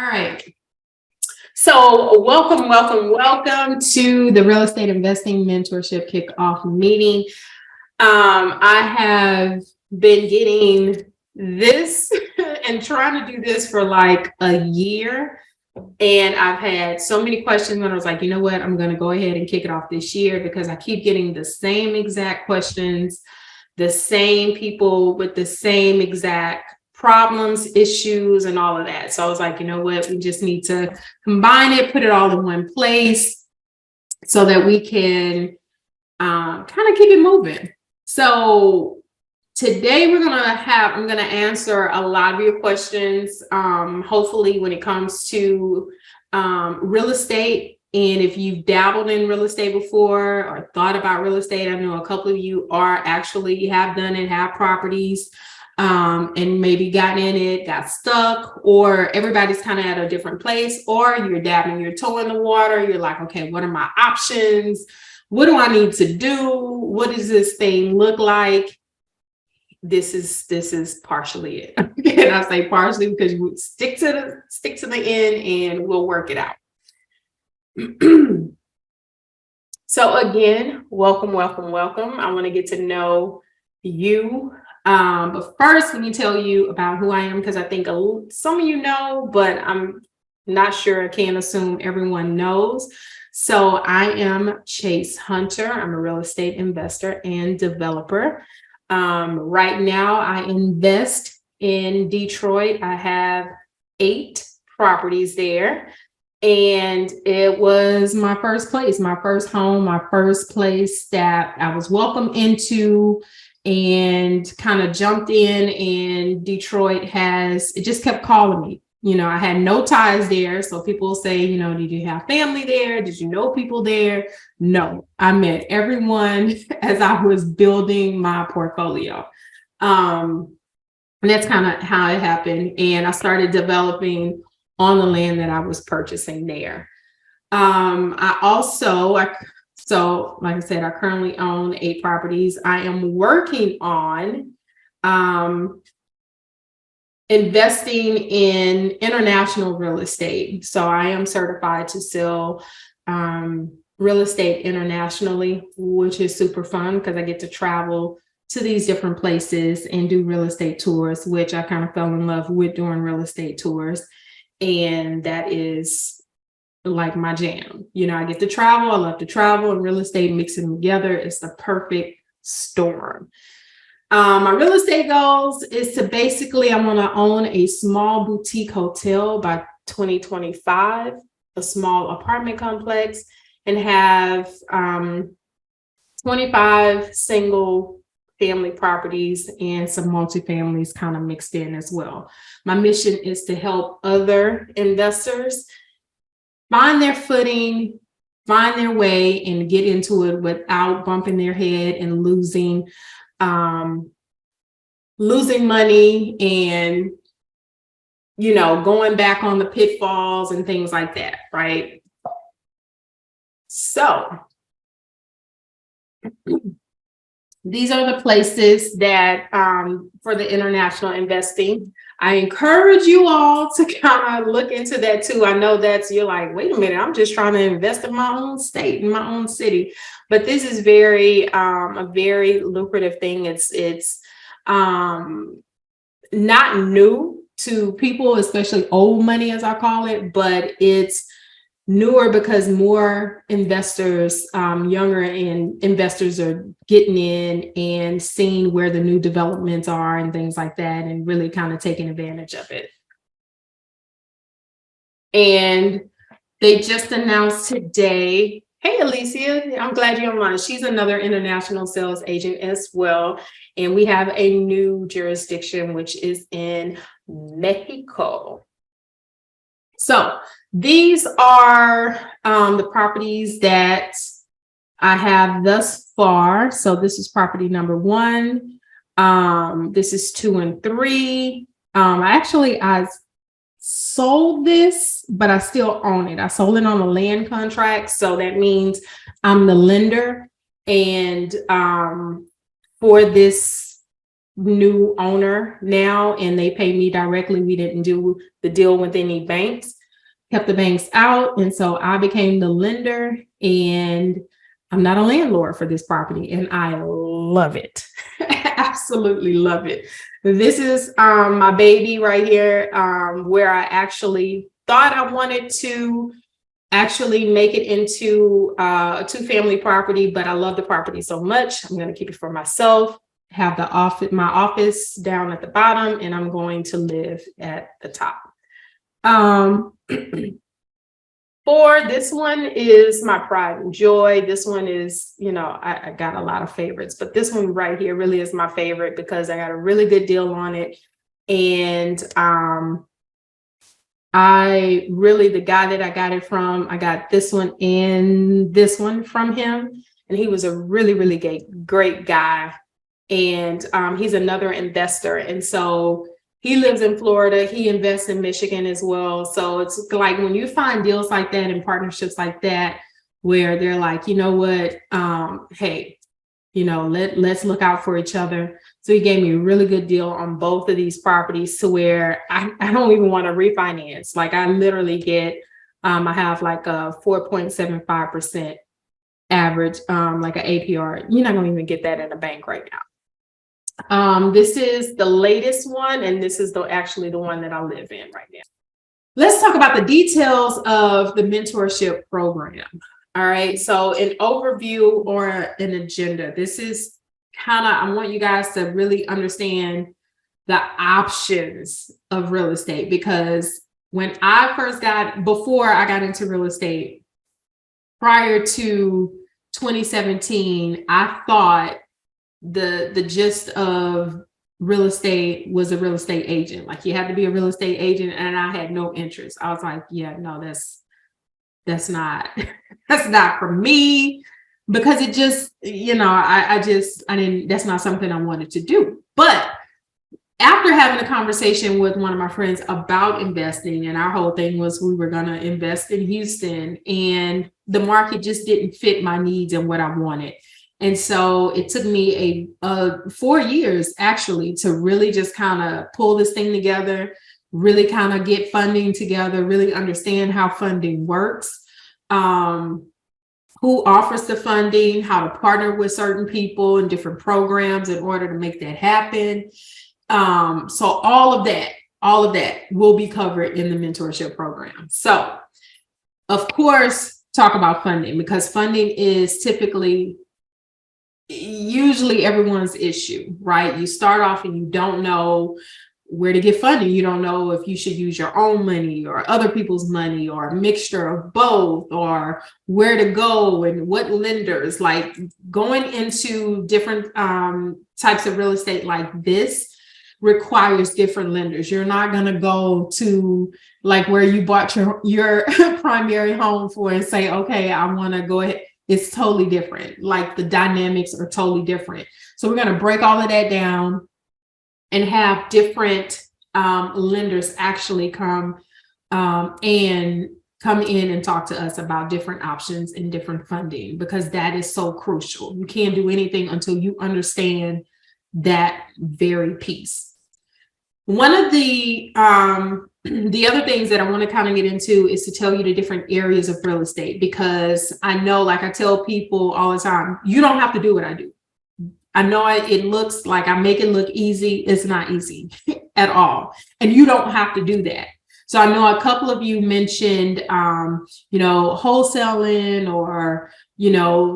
All right. So welcome to the Real Estate Investing Mentorship Kickoff meeting. I have been getting this and trying to do this for like a year. And I've had so many questions when I was like, you know what, I'm going to go ahead and kick it off this year because I keep getting the same exact questions, the same people with the same exact problems, issues, and all of that. So I was like, you know what, we just need to combine it, put it all in one place so that we can kind of keep it moving. So today I'm going to answer a lot of your questions, hopefully when it comes to real estate. And if you've dabbled in real estate before or thought about real estate, I know a couple of you have done it, have properties, and maybe gotten in it, got stuck, or everybody's kind of at a different place, or you're dabbing your toe in the water. You're like, okay, what are my options? What do I need to do? What does this thing look like? This is partially it. And I say partially because you stick to the end and we'll work it out. So again, welcome. I want to get to know you. But first, let me tell you about who I am, because I think some of you know, but I'm not sure. I can't assume everyone knows. So I am Chase Hunter. I'm a real estate investor and developer. Right now, I invest in Detroit. I have 8 properties there. And it was my first place, my first home, my first place that I was welcomed into and kind of jumped in. And Detroit it just kept calling me. You know, I had no ties there. So people say, you know, did you have family there? Did you know people there? No, I met everyone as I was building my portfolio. And that's kind of how it happened. And I started developing on the land that I was purchasing there. So like I said, I currently own 8 properties. I am working on investing in international real estate. So I am certified to sell real estate internationally, which is super fun because I get to travel to these different places and do real estate tours, which I kind of fell in love with doing real estate tours. And that is like my jam. You know, I get to travel. I love to travel, and real estate, mixing them together is the perfect storm. My real estate goals is to basically, I want to own a small boutique hotel by 2025, a small apartment complex, and have 25 single family properties and some multifamilies kind of mixed in as well. My mission is to help other investors find their footing, find their way, and get into it without bumping their head and losing money and, you know, going back on the pitfalls and things like that, right? So these are the places that for the international investing. I encourage you all to kind of look into that too. I know you're like, wait a minute, I'm just trying to invest in my own state, in my own city. But this is a very lucrative thing. It's not new to people, especially old money, as I call it, but it's newer because more investors, younger investors are getting in and seeing where the new developments are and things like that, and really kind of taking advantage of it. And they just announced today, hey, Alicia, I'm glad you're online. She's another international sales agent as well. And we have a new jurisdiction, which is in Mexico. So these are the properties that I have thus far. So this is property number 1. This is 2 and 3. I sold this, but I still own it. I sold it on a land contract. So that means I'm the lender. And for this new owner now, and they pay me directly. We didn't do the deal with any banks, kept the banks out. And so I became the lender, and I'm not a landlord for this property, and I love it. Absolutely love it. This is my baby right here, where I actually thought I wanted to actually make it into a two-family property, but I love the property so much. I'm going to keep it for myself, have my office down at the bottom, and I'm going to live at the top. For this one is my pride and joy. This one is, I got a lot of favorites, but this one right here really is my favorite because I got a really good deal on it. And the guy that I got it from, I got this one and this one from him. And he was a really, really great guy. And he's another investor. And so he lives in Florida. He invests in Michigan as well. So it's like when you find deals like that and partnerships like that, where they're like, you know what, hey, let's look out for each other. So he gave me a really good deal on both of these properties to where I don't even want to refinance. Like I literally get, I have like a 4.75% average, like an APR. You're not going to even get that in a bank right now. This is the latest one, and this is actually the one that I live in right now. Let's talk about the details of the mentorship program. All right, so an overview or an agenda. This is I want you guys to really understand the options of real estate, because when before I got into real estate, prior to 2017, I thought the gist of real estate was a real estate agent. Like you had to be a real estate agent, and I had no interest. I was like, yeah, no, that's not that's not for me, because it just, I didn't, that's not something I wanted to do. But after having a conversation with one of my friends about investing, and our whole thing was we were going to invest in Houston, and the market just didn't fit my needs and what I wanted. And so it took me 4 years actually to really just kind of pull this thing together, really kind of get funding together, really understand how funding works, who offers the funding, how to partner with certain people and different programs in order to make that happen. So all of that will be covered in the mentorship program. So of course, talk about funding, because funding is usually everyone's issue, right? You start off and you don't know where to get funding. You don't know if you should use your own money or other people's money or a mixture of both, or where to go and what lenders. Like going into different types of real estate like this requires different lenders. You're not going to go to like where you bought your primary home for and say, okay, I want to go ahead. It's totally different. Like the dynamics are totally different. So we're going to break all of that down and have different lenders actually come in and talk to us about different options and different funding, because that is so crucial. You can't do anything until you understand that very piece. One of the other things that I want to kind of get into is to tell you the different areas of real estate, because I know, like I tell people all the time, you don't have to do what I do. I know it looks like I make it look easy. It's not easy at all. And you don't have to do that. So I know a couple of you mentioned, wholesaling or,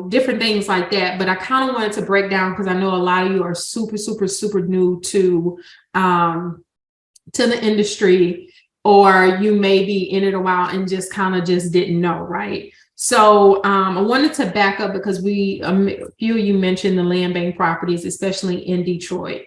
different things like that. But I kind of wanted to break down, because I know a lot of you are super, super, super new to the industry, or you may be in it a while and just didn't know, right? So I wanted to back up, because a few of you mentioned the land bank properties, especially in Detroit.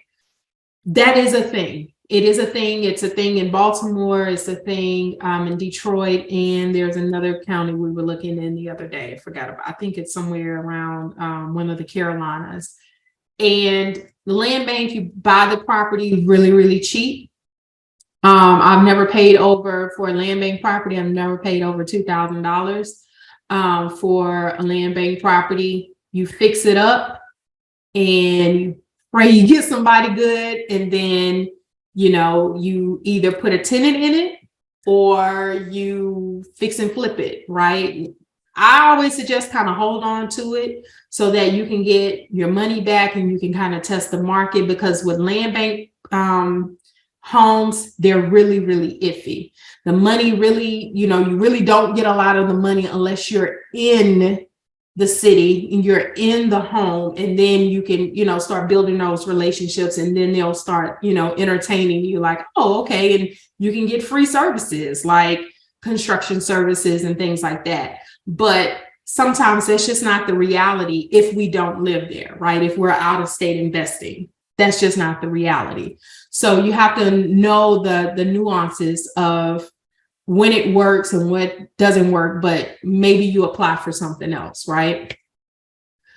That is a thing. It is a thing. It's a thing in Baltimore. It's a thing in Detroit. And there's another county we were looking in the other day. I forgot about. I think it's somewhere around one of the Carolinas. And the land bank, you buy the property really, really cheap. I've never paid over for a land bank property. I've never paid over $2,000 for a land bank property. You fix it up and you right? You get somebody good, and then, you either put a tenant in it or you fix and flip it, right? I always suggest kind of hold on to it so that you can get your money back and you can kind of test the market, because with land bank homes, they're really, really iffy. The money really, you really don't get a lot of the money unless you're in the city and you're in the home, and then you can, start building those relationships, and then they'll start, entertaining you like, oh, okay. And you can get free services like construction services and things like that. But sometimes that's just not the reality if we don't live there, right? If we're out of state investing, that's just not the reality. So you have to know the nuances of when it works and what doesn't work, but maybe you apply for something else, right?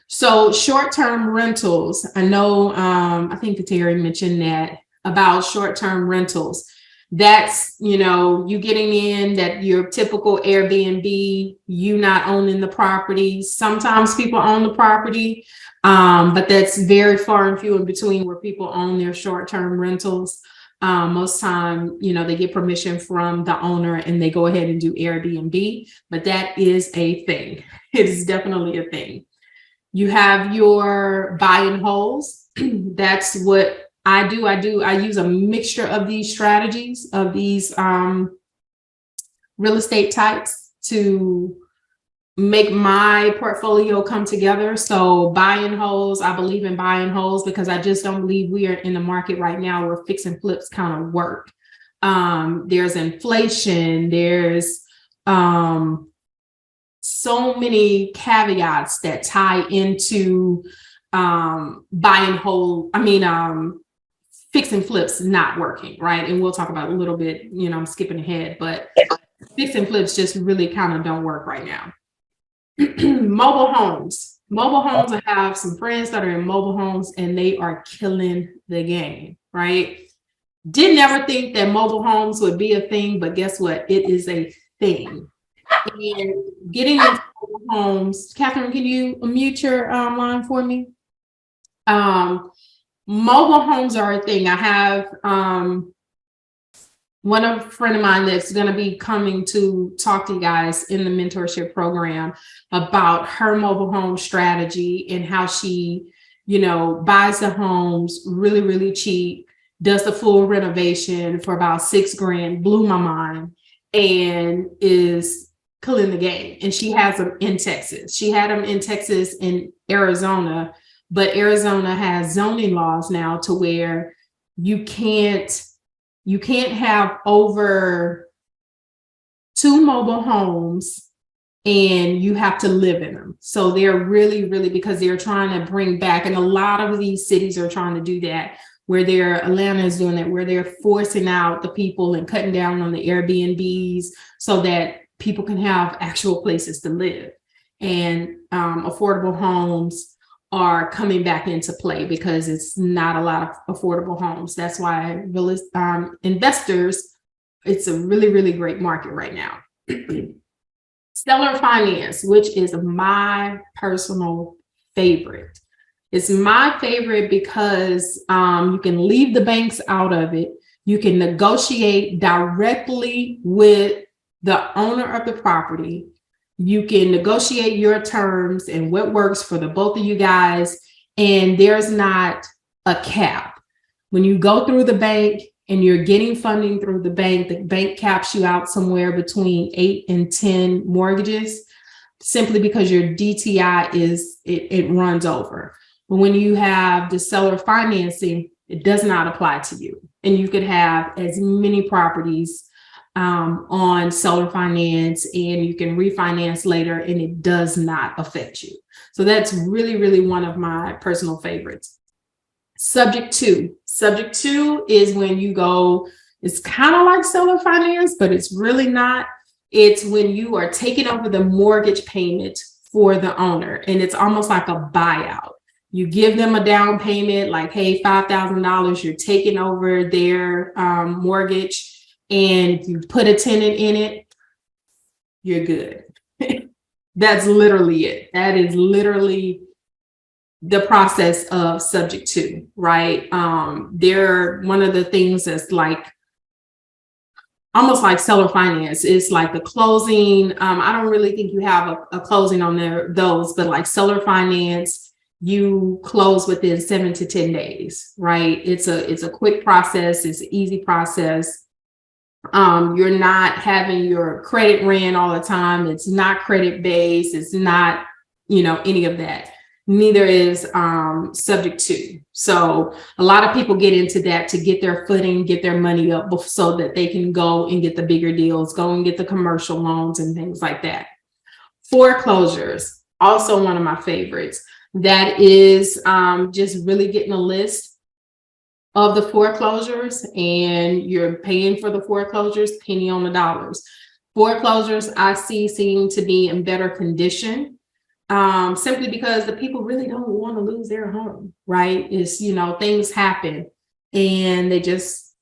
So short-term rentals, I know, I think Terry mentioned that about short-term rentals. That's, you getting in that your typical Airbnb, you not owning the property. Sometimes people own the property, but that's very far and few in between where people own their short-term rentals. Most time, they get permission from the owner and they go ahead and do Airbnb, but that is a thing. It is definitely a thing. You have your buy and holds. That's what I do. I use a mixture of these strategies, of these real estate types to make my portfolio come together. So buy and holds, I believe in buy and holds because I just don't believe we are in the market right now where fix and flips kind of work. There's inflation, there's so many caveats that tie into buy and hold. Fix and flips not working, right? And we'll talk about a little bit, I'm skipping ahead, but fix and flips just really kind of don't work right now. Mobile homes. I have some friends that are in mobile homes and they are killing the game, right? Didn't ever think that mobile homes would be a thing, but guess what? It is a thing. And getting into mobile homes, Catherine, can you mute your line for me? Mobile homes are a thing. I have one friend of mine that's going to be coming to talk to you guys in the mentorship program about her mobile home strategy and how she, buys the homes really, really cheap, does the full renovation for about $6,000, blew my mind, and is killing the game. And she has them in Texas. She had them in Texas and Arizona, but Arizona has zoning laws now to where you can't have over 2 mobile homes and you have to live in them. So they're really, really, because they're trying to bring back, and a lot of these cities are trying to do that, where Atlanta is doing that, where they're forcing out the people and cutting down on the Airbnbs so that people can have actual places to live. And affordable homes are coming back into play because it's not a lot of affordable homes. That's why investors, it's a really, really great market right now. Seller finance, which is my personal favorite. It's my favorite because you can leave the banks out of it. You can negotiate directly with the owner of the property. You can negotiate your terms and what works for the both of you guys. And there's not a cap. When you go through the bank and you're getting funding through the bank caps you out somewhere between 8 and 10 mortgages, simply because your DTI it runs over. But when you have the seller financing, it does not apply to you. And you could have as many properties on seller finance, and you can refinance later and it does not affect you. So that's really, really one of my personal favorites. Subject to is when you go, it's kind of like seller finance, but it's really not. It's when you are taking over the mortgage payment for the owner, and it's almost like a buyout. You give them a down payment, like, hey, $5,000, you're taking over their mortgage, and you put a tenant in it, you're good. That's literally it. That is literally the process of subject to, right? They're one of the things that's like almost like seller finance. It's like the closing. I don't really think you have a closing on those, but like seller finance, you close within 7 to 10 days, right? It's a quick process. It's an easy process. You're not having your credit ran all the time. It's not credit based. It's not, any of that. Neither is subject to. So a lot of people get into that to get their footing, get their money up so that they can go and get the bigger deals, go and get the commercial loans and things like that. Foreclosures, also one of my favorites. That is just really getting a list of the foreclosures, and you're paying for the foreclosures penny on the dollars. Foreclosures I see seem to be in better condition, simply because the people really don't want to lose their home, right? It's, things happen and they just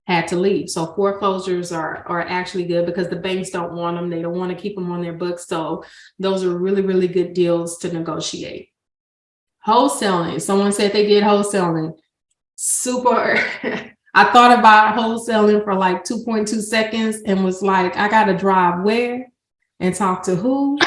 had to leave. So foreclosures are actually good because the banks don't want them. They don't want to keep them on their books. So those are really, really good deals to negotiate. Wholesaling. Someone said they did wholesaling. Super. I thought about wholesaling for like 2.2 seconds and was like, I got to drive where and talk to who?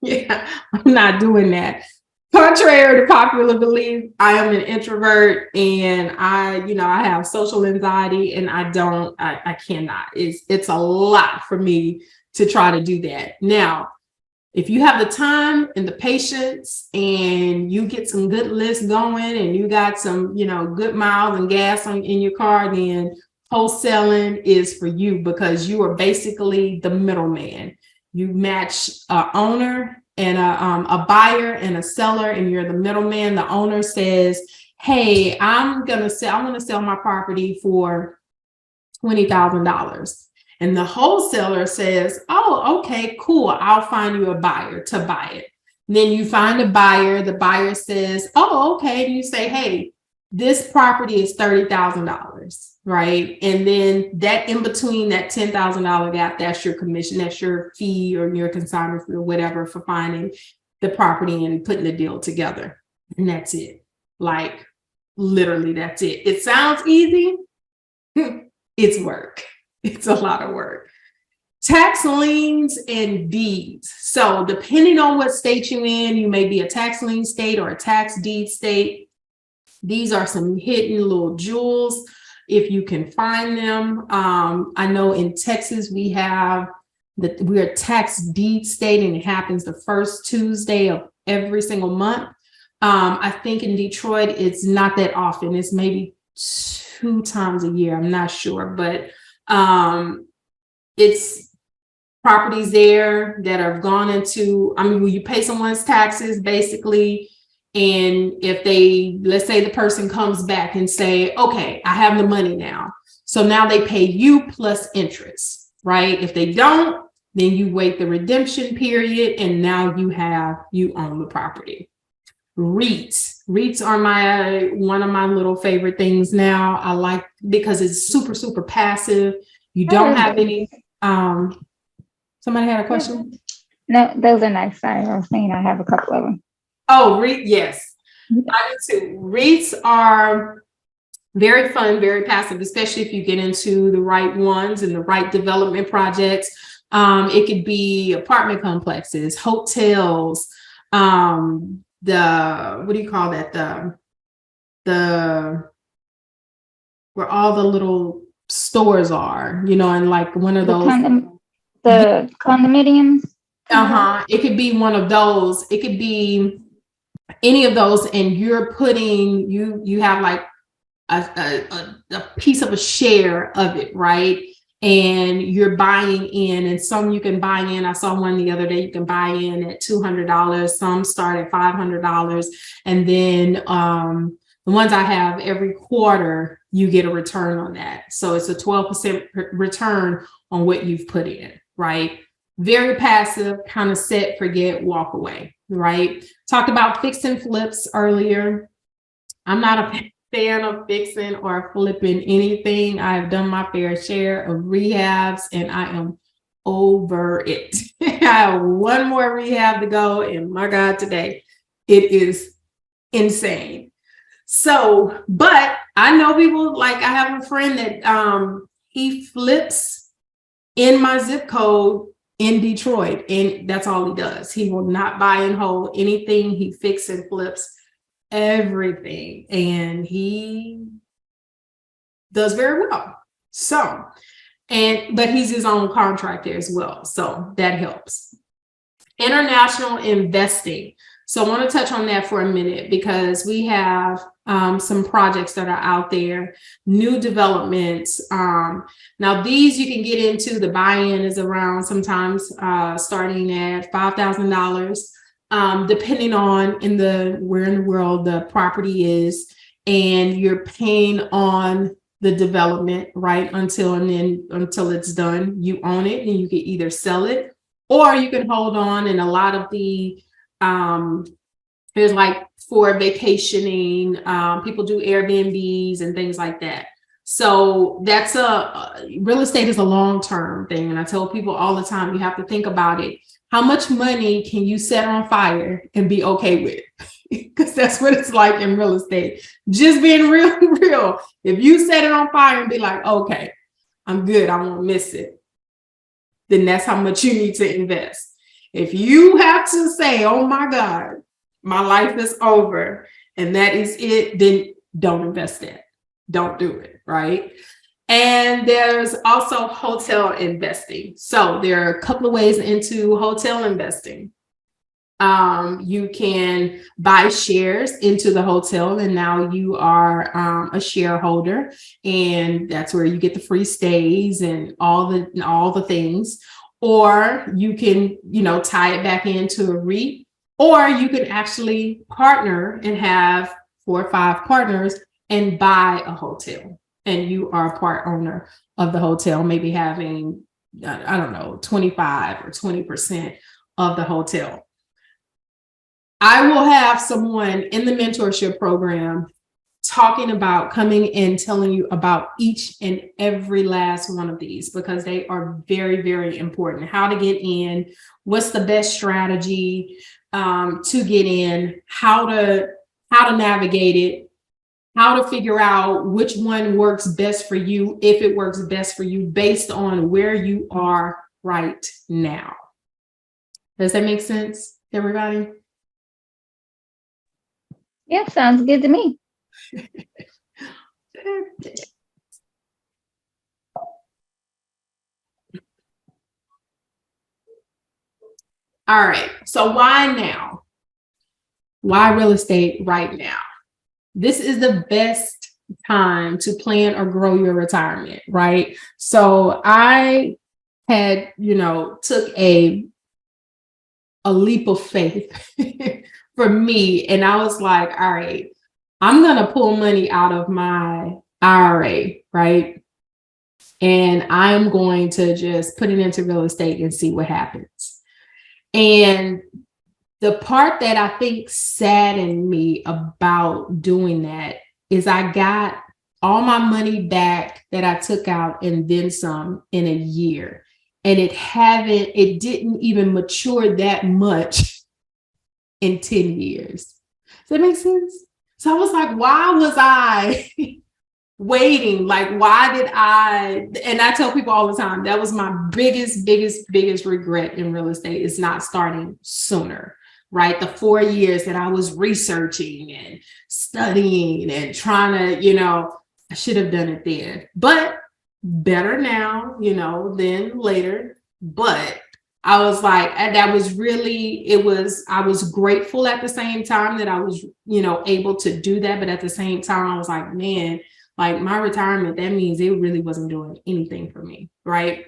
Yeah, I'm not doing that. Contrary to popular belief, I am an introvert and I have social anxiety and I cannot. It's a lot for me to try to do that. Now, if you have the time and the patience and you get some good lists going and you got some, good miles and gas in your car, then wholesaling is for you because you are basically the middleman. You match an owner and a buyer and a seller, and you're the middleman. The owner says, hey, I want to sell my property for $20,000. And the wholesaler says, oh, okay, cool. I'll find you a buyer to buy it. Then you find a buyer. The buyer says, oh, okay. And you say, hey, this property is $30,000, right? And then that in between that $10,000 gap, that's your commission, that's your fee or your consignment fee or whatever for finding the property and putting the deal together. And that's it. Like literally, that's it. It sounds easy. It's work. It's a lot of work. Tax liens and deeds. So depending on what state you're in, you may be a tax lien state or a tax deed state. These are some hidden little jewels if you can find them. I know in Texas we're a tax deed state and it happens the first Tuesday of every single month. I think in Detroit it's not that often. It's maybe 2 times a year. I'm not sure, but it's properties there that have gone into, when you pay someone's taxes basically, and if let's say the person comes back and say, okay, I have the money now. So now they pay you plus interest, right? If they don't, then you wait the redemption period and now you own the property. REITs are one of my little favorite things now. I like because it's super, super passive. You don't have any, somebody had a question? No, those are nice. Sorry, I was saying I have a couple of them. Oh, yes. I do too. REITs are very fun, very passive, especially if you get into the right ones and the right development projects. It could be apartment complexes, hotels, what do you call that? Where all the little stores are, and like one of those. The condominiums. It could be one of those. It could be any of those, and you're putting you have like a piece of a share of it, right? And you're buying in, and some you can buy in. I saw one the other day, you can buy in at $200, some start at $500, and then the ones I have every quarter you get a return on that. So it's a 12% return on what you've put in, right? Very passive, kind of set, forget, walk away, right? Talked about fix and flips earlier. I'm not a fan of fixing or flipping anything. I've done my fair share of rehabs and I am over it. I have one more rehab to go, and my God, today. It is insane. So, but I know people, like I have a friend that he flips in my zip code in Detroit, and that's all he does. He will not buy and hold anything. He fixes and flips everything, and he does very well. So, but he's his own contractor as well, so that helps. International investing. So I want to touch on that for a minute because we have some projects that are out there, new developments. Now these you can get into. The buy-in is around sometimes starting at $5,000, depending on where in the world the property is, and you're paying on the development right until it's done. You own it, and you can either sell it or you can hold on. And a lot of the there's like for vacationing, people do Airbnbs and things like that. So that's real estate is a long-term thing. And I tell people all the time, you have to think about it. How much money can you set on fire and be okay with? Because that's what it's like in real estate. Just being real. If you set it on fire and be like, okay, I'm good, I won't miss it, then that's how much you need to invest. If you have to say, oh my God, my life is over and that is it, then don't invest it. Don't do it, right? And there's also hotel investing. So there are a couple of ways into hotel investing. You can buy shares into the hotel, and now you are a shareholder, and that's where you get the free stays and all the things. Or you can, tie it back into a REIT, or you can actually partner and have 4 or 5 partners and buy a hotel, and you are a part owner of the hotel, maybe having, 25 or 20% of the hotel. I will have someone in the mentorship program talking about coming and telling you about each and every last one of these, because they are very, very important. How to get in, what's the best strategy to get in, how to navigate it, how to figure out which one works best for you, if it works best for you based on where you are right now. Does that make sense, everybody? Yeah, sounds good to me. All right. So why now? Why real estate right now? This is the best time to plan or grow your retirement, right? So I had, took a leap of faith for me. And I was like, all right, I'm going to pull money out of my IRA, right? And I'm going to just put it into real estate and see what happens. And the part that I think saddened me about doing that is I got all my money back that I took out and then some in a year. And it didn't even mature that much in 10 years. Does that make sense? So I was like, why was I waiting? Like, and I tell people all the time, that was my biggest regret in real estate, is not starting sooner, right? The 4 years that I was researching and studying and trying to, I should have done it then, but better now, than later. But I was like, I was grateful at the same time that I was, able to do that. But at the same time, I was like, man, like my retirement, that means it really wasn't doing anything for me. Right.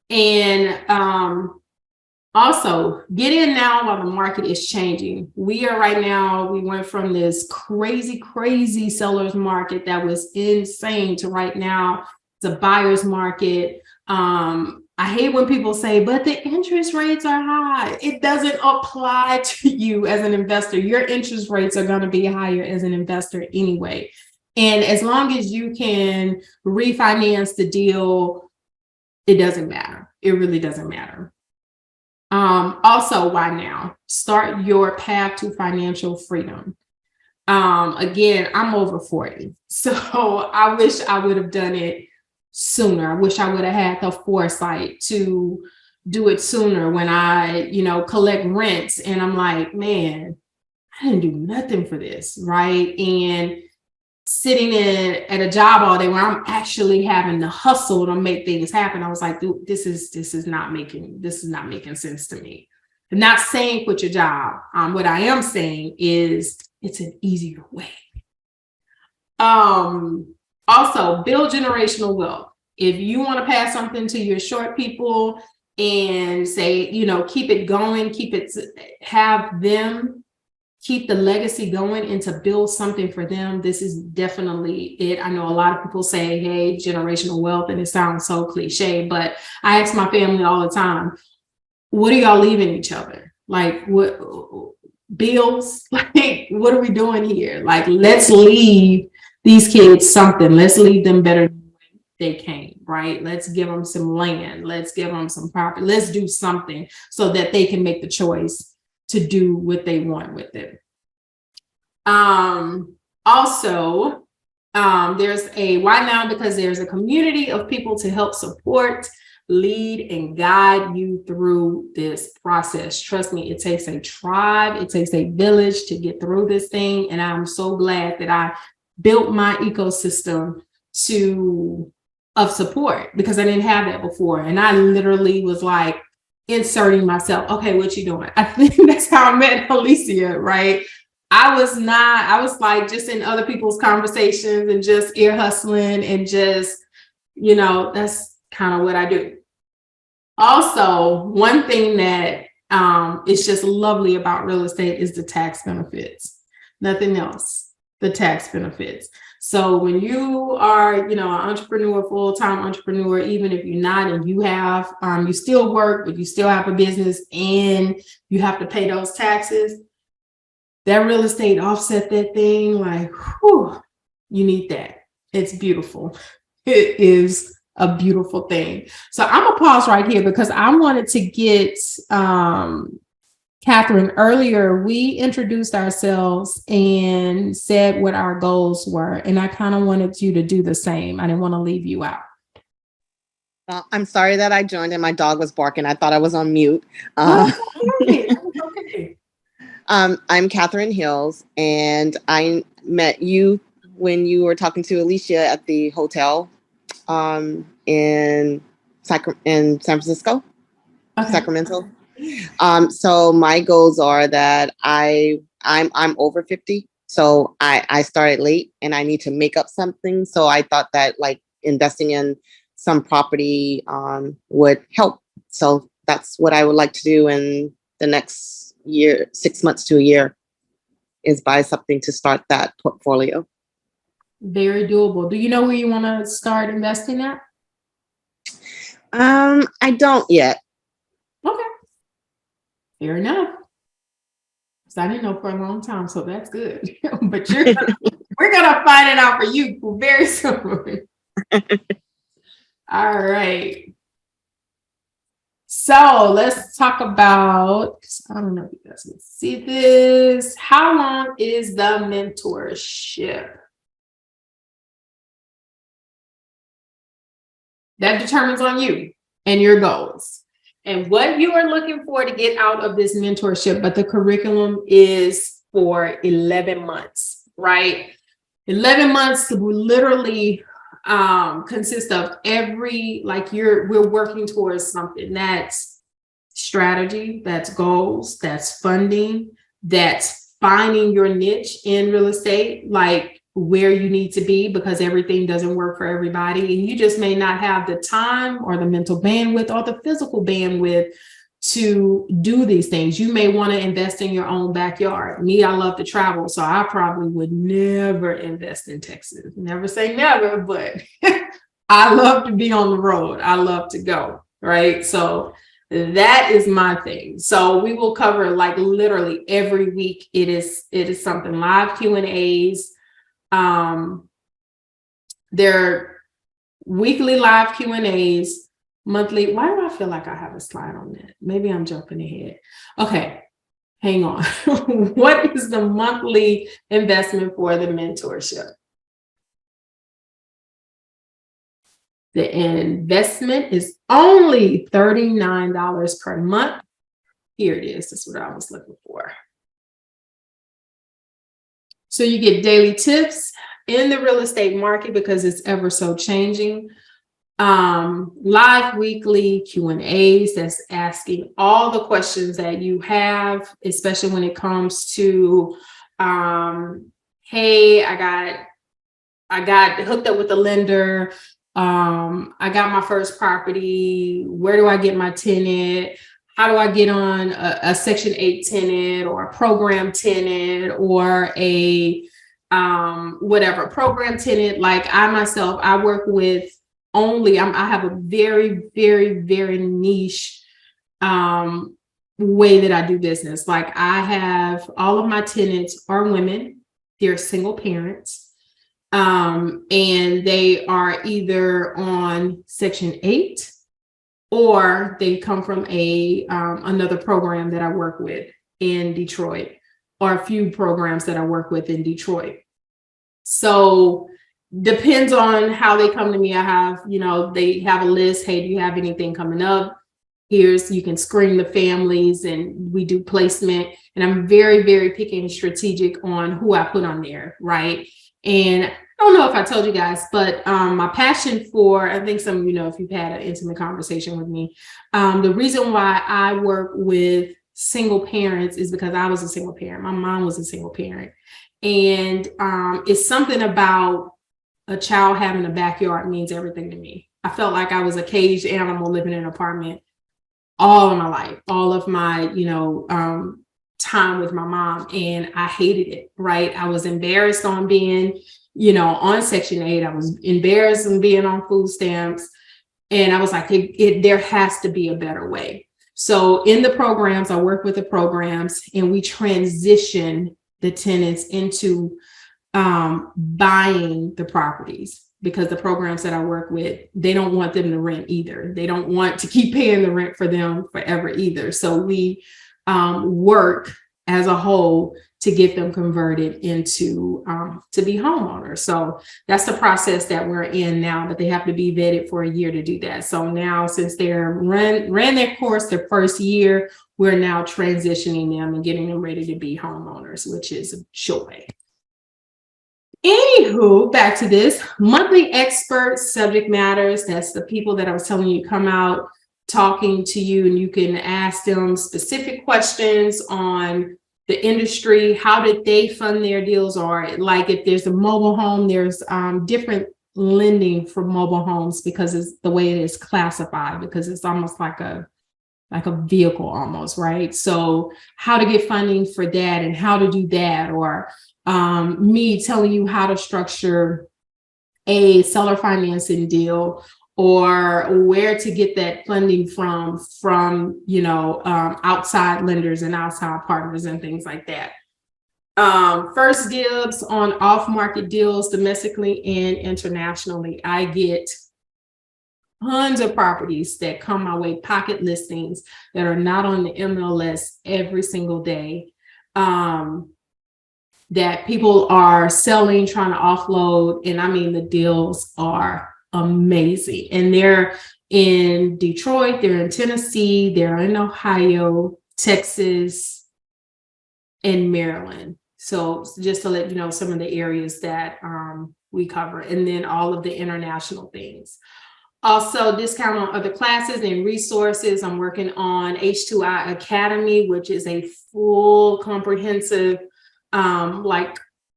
And also get in now while the market is changing. We went from this crazy seller's market that was insane to right now, it's a buyer's market. I hate when people say, but the interest rates are high. It doesn't apply to you as an investor. Your interest rates are going to be higher as an investor anyway. And as long as you can refinance the deal, it doesn't matter. It really doesn't matter. Also, why now? Start your path to financial freedom. Again, I'm over 40, so I wish I would have done it sooner. I wish I would have had the foresight to do it sooner when I, collect rents and I'm like, man, I didn't do nothing for this, right? And sitting in at a job all day where I'm actually having to hustle to make things happen. I was like, dude, this is not making sense to me. I'm not saying quit your job. What I am saying is it's an easier way. Also, build generational wealth. If you want to pass something to your short people and say, keep it going, have them keep the legacy going and to build something for them, this is definitely it. I know a lot of people say, hey, generational wealth, and it sounds so cliche, but I ask my family all the time, what are y'all leaving each other? Like, what bills? Like, what are we doing here? Like, let's leave these kids something. Let's leave them better than they came, right? Let's give them some land. Let's give them some property. Let's do something so that they can make the choice to do what they want with it. Also, there's a why now, because there's a community of people to help support, lead, and guide you through this process. Trust me, it takes a tribe, it takes a village to get through this thing. And I'm so glad that I built my ecosystem of support, because I didn't have that before. And I literally was like, inserting myself. Okay, what you doing? I think that's how I met Alicia, right? I was like just in other people's conversations and just ear hustling and just, that's kind of what I do. Also, one thing that is just lovely about real estate is the tax benefits. Nothing else, the tax benefits. So when you are, an entrepreneur, full-time entrepreneur, even if you're not and you have, you still work, but you still have a business and you have to pay those taxes, that real estate offset that thing, like, whew, you need that. It's beautiful. It is a beautiful thing. So I'm gonna pause right here because I wanted to get, Catherine, earlier we introduced ourselves and said what our goals were, and I kind of wanted you to do the same. I didn't want to leave you out. I'm sorry that I joined and my dog was barking. I thought I was on mute. Okay. I'm Catherine Hills, and I met you when you were talking to Alicia at the hotel in San Francisco, Okay. Sacramento. So my goals are that I'm over 50. So I started late and I need to make up something. So I thought that like investing in some property would help. So that's what I would like to do in the next year, 6 months to a year, is buy something to start that portfolio. Very doable. Do you know where you want to start investing at? I don't yet. Okay. Fair enough. Because I didn't know for a long time, so that's good. But we're gonna find it out for you very soon. All right. So let's talk about, I don't know if you guys can see this. How long is the mentorship? That determines on you and your goals and what you are looking for to get out of this mentorship. But the curriculum is for 11 months, right? 11 months will literally consist of we're working towards something. That's strategy, that's goals, that's funding, that's finding your niche in real estate, like where you need to be, because everything doesn't work for everybody. And you just may not have the time or the mental bandwidth or the physical bandwidth to do these things. You may want to invest in your own backyard. Me, I love to travel, so I probably would never invest in Texas. Never say never, but I love to be on the road. I love to go, right? So that is my thing. So we will cover like literally every week. It is something, live Q&As. There are weekly live Q&As. monthly. Why do I feel like I have a slide on that? Maybe I'm jumping ahead. Okay, hang on. What is the monthly investment for the mentorship? The investment is only $39 per month. Here it is. That's what I was looking for. So you get daily tips in the real estate market because it's ever so changing. Live weekly Q&As that's asking all the questions that you have, especially when it comes to, hey, I got hooked up with a lender. I got my first property. Where do I get my tenant? How do I get on a Section 8 tenant or a program tenant or a whatever program tenant? Like I myself, I work with I have a very, very, very niche way that I do business. Like I have all of my tenants are women. They're single parents. And they are either on Section 8 or they come from another program that I work with in Detroit, or a few programs that I work with in Detroit. So depends on how they come to me. I have, they have a list. Hey, do you have anything coming up? You can screen the families and we do placement. And I'm very, very picky and strategic on who I put on there, right? And I don't know if I told you guys, but my passion for, I think some of you know if you've had an intimate conversation with me, the reason why I work with single parents is because I was a single parent. My mom was a single parent. And it's something about a child having a backyard means everything to me. I felt like I was a caged animal living in an apartment all of my life, all of my, time with my mom, and I hated it, right? I was embarrassed on being, on Section 8. I was embarrassed on being on food stamps. And I was like, there has to be a better way. So in the programs, I work with the programs and we transition the tenants into buying the properties, because the programs that I work with, they don't want them to rent either. They don't want to keep paying the rent for them forever either. So we work as a whole to get them converted into to be homeowners. So that's the process that we're in now, but they have to be vetted for a year to do that. So now, since they're ran their course their first year, we're now transitioning them and getting them ready to be homeowners, which is a joy. Anywho, back to this monthly experts, subject matters. That's the people that I was telling you come out talking to you, and you can ask them specific questions on the industry. How did they fund their deals? Or like if there's a mobile home, there's different lending for mobile homes because it's the way it is classified, because it's almost like a vehicle almost, right? So how to get funding for that and how to do that, or me telling you how to structure a seller financing deal, or where to get that funding from outside lenders and outside partners and things like that. First dibs on off-market deals domestically and internationally. I get tons of properties that come my way, pocket listings that are not on the MLS every single day, that people are selling, trying to offload. And I mean, the deals are amazing. And they're in Detroit, they're in Tennessee, they're in Ohio, Texas, and Maryland. So just to let you know some of the areas that we cover, and then all of the international things. Also, discount on other classes and resources. I'm working on H2I Academy, which is a full comprehensive,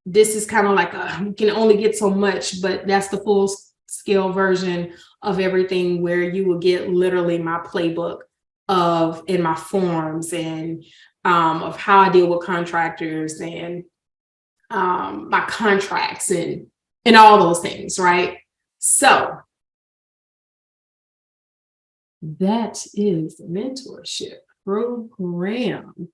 this is kind of like you can only get so much, but that's the full scale version of everything, where you will get literally my playbook in my forms and of how I deal with contractors and my contracts and all those things, right? So that is the mentorship program.